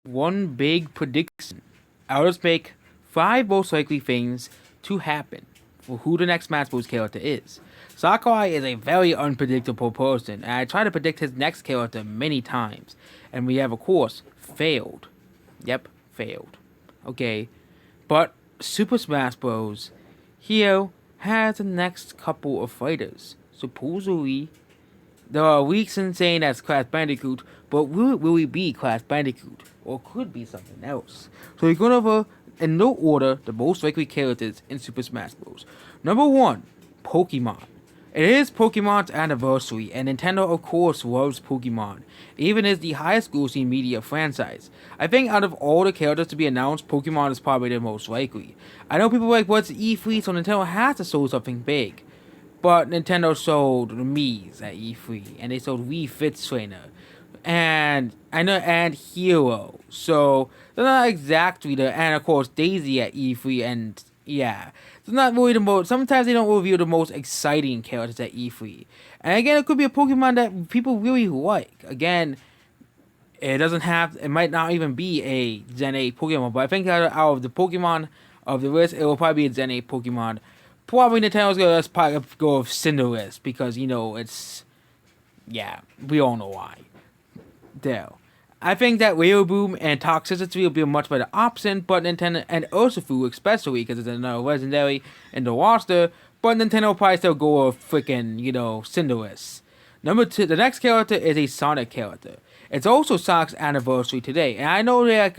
one big prediction. I'll just make 5 most likely things to happen for who the next Smash Bros. Character is. Sakurai is a very unpredictable person, and I tried to predict his next character many times, and we have, of course, failed. Yep, failed. Okay, but Super Smash Bros. Here has the next couple of fighters. Supposedly, there are leaks in saying that's Crash Bandicoot, but will it really be Crash Bandicoot? Or could be something else? So we're going over, in no order, the most likely characters in Super Smash Bros. Number 1, Pokemon. It is Pokemon's anniversary, and Nintendo of course loves Pokemon, even as the highest grossing media franchise. I think out of all the characters to be announced, Pokemon is probably the most likely. I know people are like, what's E3, so Nintendo has to show something big. But Nintendo sold Mii's at E3, and they sold Wii Fit Trainer, and Hero. So they're not exactly and of course Daisy at E3, and yeah, it's not really the most. Sometimes they don't reveal the most exciting characters at E3, and again, it could be a Pokemon that people really like. Again, it doesn't have. It might not even be a Gen 8 Pokemon, but I think out of the Pokemon of the list, it will probably be a Gen 8 Pokemon. Probably Nintendo's gonna probably go with Cinderace because it's we all know why. There, I think that Boom and Toxicity will be a much better option, but Nintendo and Urshifu especially because it's another legendary in the roster. But Nintendo will probably still go with freaking Cinderace. Number 2, the next character is a Sonic character. It's also Sonic's anniversary today, and I know that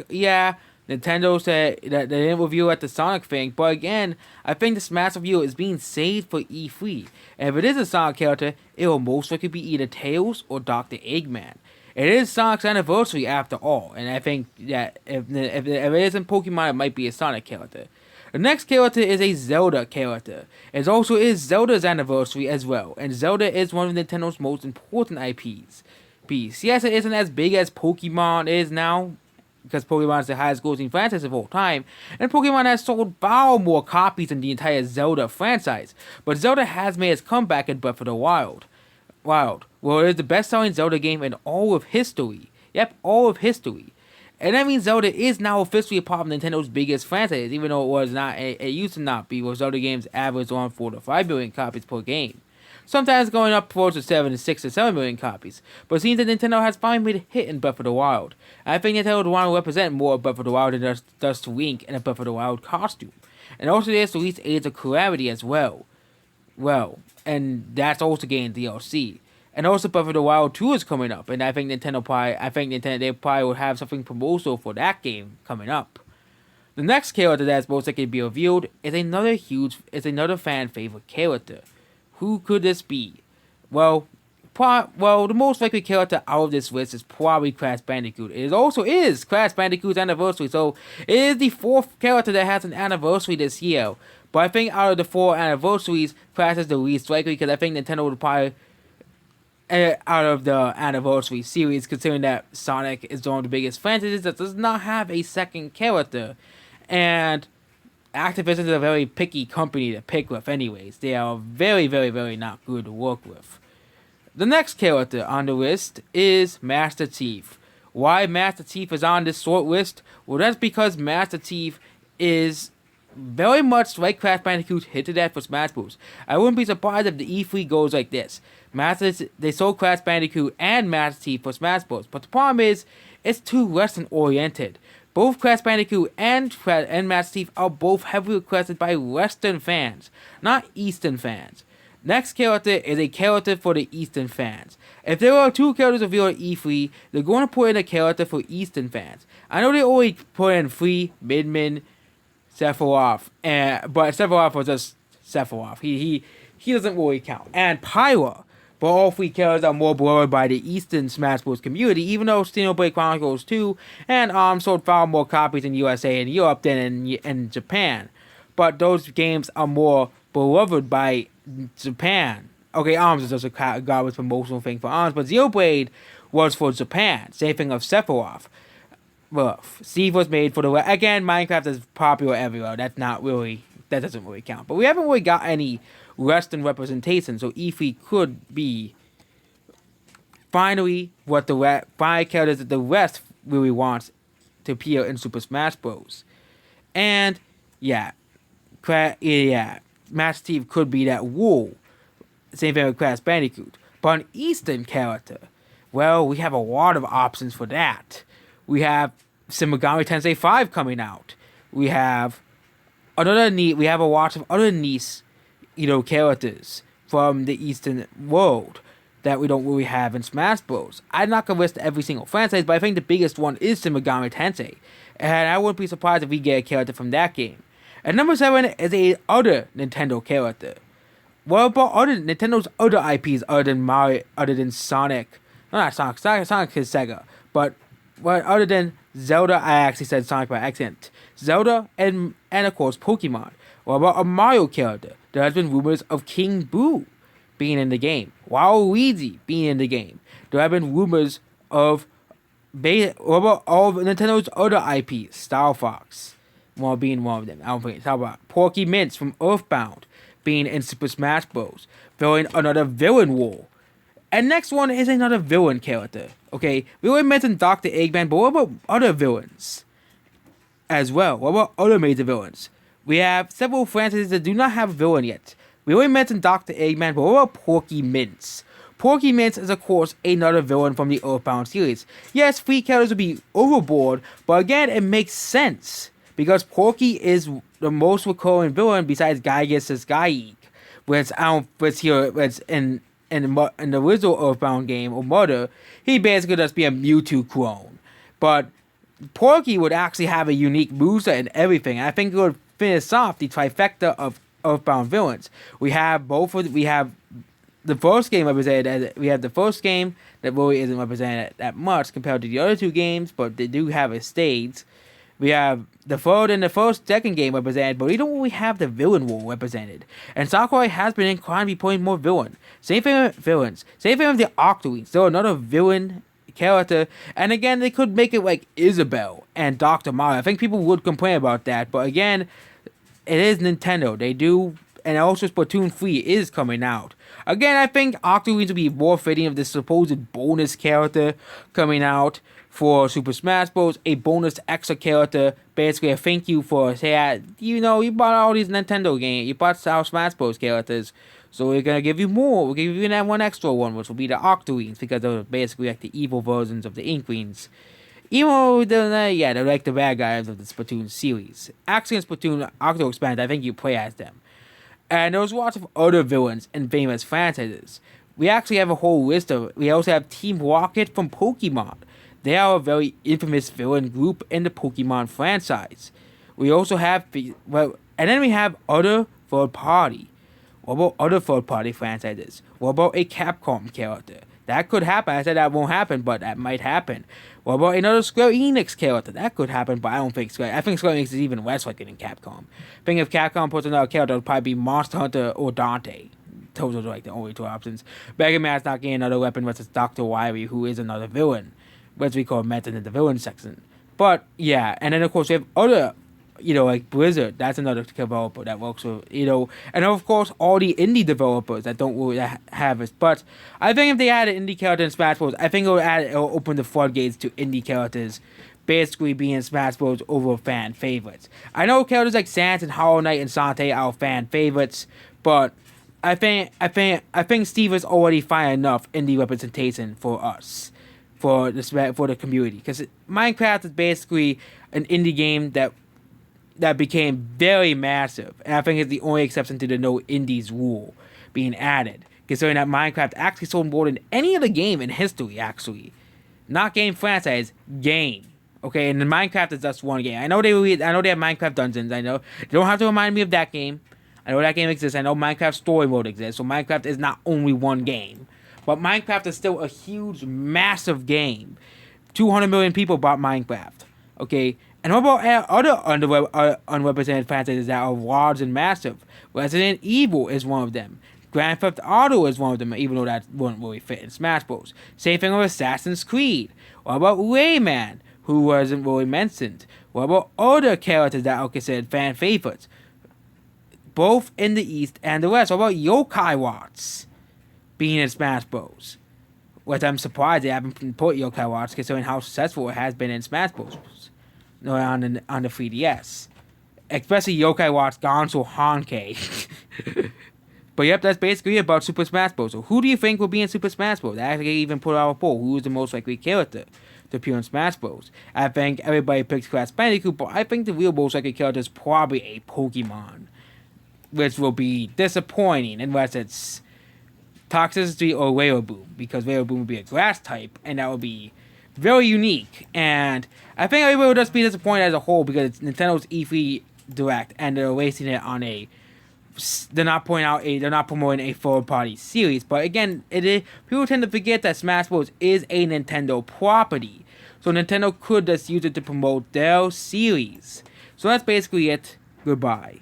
Nintendo said that they didn't review at the Sonic thing, but again, I think this massive review is being saved for E3. And if it is a Sonic character, it will most likely be either Tails or Dr. Eggman. It is Sonic's anniversary after all, and I think that if it isn't Pokemon, it might be a Sonic character. The next character is a Zelda character. It also is Zelda's anniversary as well, and Zelda is one of Nintendo's most important IPs. Yes, it isn't as big as Pokemon is now, because Pokemon is the highest grossing franchise of all time, and Pokemon has sold far more copies than the entire Zelda franchise. But Zelda has made its comeback in Breath of the Wild. Well, it is the best-selling Zelda game in all of history. Yep, all of history. And that means Zelda is now officially a part of Nintendo's biggest franchise, even though it was not. It used to not be, where Zelda games average on 4 to 5 million copies per game. Sometimes going up towards the 6 to 7 million copies. But it seems that Nintendo has finally made a hit in Breath of the Wild. And I think Nintendo would want to represent more of Breath of the Wild than just Link in a Breath of the Wild costume. And also there's the release Age of Calamity as well. And that's also getting DLC. And also Breath of the Wild 2 is coming up. And I think Nintendo they probably will have something promotional for that game coming up. The next character that's most likely to be revealed is another fan favorite character. Who could this be? Well, the most likely character out of this list is probably Crash Bandicoot. It also is Crash Bandicoot's anniversary, so it is the 4th character that has an anniversary this year. But I think out of the 4 anniversaries, Crash is the least likely because I think Nintendo would probably, out of the anniversary series, considering that Sonic is one of the biggest franchises that does not have a second character, and Activision is a very picky company to pick with anyways. They are very, very, very not good to work with. The next character on the list is Master Chief. Why Master Chief is on this short list? Well, that's because Master Chief is very much like Crash Bandicoot hinted at for Smash Bros. I wouldn't be surprised if the E3 goes like this. They sold Crash Bandicoot and Master Chief for Smash Bros. But the problem is, it's too Western oriented. Both Crash Bandicoot and Master Chief are both heavily requested by Western fans, not Eastern fans. Next character is a character for the Eastern fans. If there are 2 characters revealed at E3, they're going to put in a character for Eastern fans. I know they always put in Free, Midman, Sephiroth, but Sephiroth was just Sephiroth. He doesn't really count. And Pyra. But all 3 characters are more beloved by the Eastern Smash Bros. Community, even though Xenoblade Chronicles 2 and sold far more copies in USA and Europe than in Japan. But those games are more beloved by Japan. Okay, ARMS is just a garbage promotional thing for ARMS, but Xenoblade was for Japan. Same thing of Sephiroth. Well, Steve was made for the West. Again, Minecraft is popular everywhere. That doesn't really count. But we haven't really got any Western representation, so E3 could be finally what the 5 characters that the West really wants to appear in Super Smash Bros. And yeah, mastiff could be that wool. Same thing with Crash Bandicoot. But an Eastern character, well, we have a lot of options for that. We have Shin Megami Tensei 5 coming out. We have a lot of other niche, characters from the Eastern world that we don't really have in Smash Bros. I'm not gonna list every single franchise, but I think the biggest one is Shin Megami Tensei, and I wouldn't be surprised if we get a character from that game. And number 7 is a other Nintendo character. What about Nintendo's other IPs other than Mario, other than Sonic? No, not Sonic. Sonic is Sega, but other than Zelda, I actually said Sonic by accident. Zelda and of course Pokemon. What about a Mario character? There has been rumors of King Boo being in the game, Waluigi being in the game. There have been rumors of what about all of Nintendo's other IPs? Star Fox, being one of them. I don't think. How about Porky Mints from Earthbound being in Super Smash Bros. Filling another villain role. And next one is another villain character. Okay, we already mentioned Dr. Eggman, but what about other villains as well? What about other major villains? We have several franchises that do not have a villain yet. We already mentioned Dr. Eggman, but what about Porky Mints? Porky Mints is, of course, another villain from the Earthbound series. Yes, 3 characters would be overboard, but again, it makes sense. Because Porky is the most recurring villain besides Gygus' Gyeg, which in the original Earthbound game or Mother, he basically just be a Mewtwo clone. But Porky would actually have a unique moveset and everything. I think it would finish off the trifecta of Earthbound villains. We have the first game represented. We have the first game that really isn't represented that much compared to the other 2 games, but they do have a stage. We have the third and the second game represented, but we don't really have the villain role represented. And Sakurai has been inclined to be putting more villain. Same thing with villains. Same thing with the Octoings. They're another villain character. And again, they could make it like Isabelle and Dr. Mario. I think people would complain about that. But again, it is Nintendo. They do. And also Splatoon 3 is coming out. Again, I think Octoings would be more fitting of this supposed bonus character coming out for Super Smash Bros. A bonus extra character, basically a thank you for, you bought all these Nintendo games, you bought our Smash Bros. Characters, so we're gonna give you more, we'll give you that one extra one, which will be the Octoings, because they're basically like the evil versions of the Inklings. Even though they're like the bad guys of the Splatoon series. Actually in Splatoon Octo Expanded, I think you play as them. And there's lots of other villains in famous franchises. We actually have a whole list of, we also have Team Rocket from Pokemon. They are a very infamous villain group in the Pokemon franchise. We also have, and then we have other third party. What about other third party franchises? What about a Capcom character? That could happen. I said that won't happen, but that might happen. What about another Square Enix character? That could happen, but I think Square Enix is even less likely than Capcom. I think if Capcom puts another character, it would probably be Monster Hunter or Dante. Those are like the only 2 options. Mega Man's not getting another weapon versus Dr. Wily, who is another villain, which we call mentioned in the villain section. But yeah, and then of course we have other, like Blizzard. That's another developer that works with, and of course all the indie developers that don't really have it. But I think if they add an indie character in Smash Bros., I think it'll open the floodgates to indie characters basically being Smash Bros. Over fan favorites. I know characters like Sans and Hollow Knight and Sante are fan favorites, but I think Steve is already fine enough indie representation for us. For the community, because Minecraft is basically an indie game that became very massive, and I think it's the only exception to the no indies rule being added, considering that Minecraft actually sold more than any other game in history. Actually, not game franchise, game. Okay, and Minecraft is just one game. I know they have Minecraft Dungeons. I know they don't have to remind me of that game. I know that game exists. I know Minecraft Story Mode exists. So Minecraft is not only one game. But Minecraft is still a huge, massive game. 200 million people bought Minecraft. Okay? And what about other unrepresented franchises that are large and massive? Resident Evil is one of them. Grand Theft Auto is one of them, even though that wouldn't really fit in Smash Bros. Same thing with Assassin's Creed. What about Rayman, who wasn't really mentioned? What about other characters that are considered fan favorites? Both in the East and the West. What about Yokai Watts being in Smash Bros? Which I'm surprised they haven't put Yokai Watts, considering how successful it has been in Smash Bros. on the 3DS. Especially Yokai Watch Gonzo Honkai. But yep, that's basically about Super Smash Bros. So who do you think will be in Super Smash Bros? I actually even put out a poll. Who is the most likely character to appear in Smash Bros? I think everybody picks Crash Bandicoot, but I think the real most likely character is probably a Pokemon. Which will be disappointing unless it's Toxicity or Boom, because Boom would be a grass type, and that would be very unique. And I think everybody will just be disappointed as a whole because it's Nintendo's E3 Direct, and they're releasing it on a. They're not promoting a third-party series. But again, people tend to forget that Smash Bros. Is a Nintendo property, so Nintendo could just use it to promote their series. So that's basically it. Goodbye.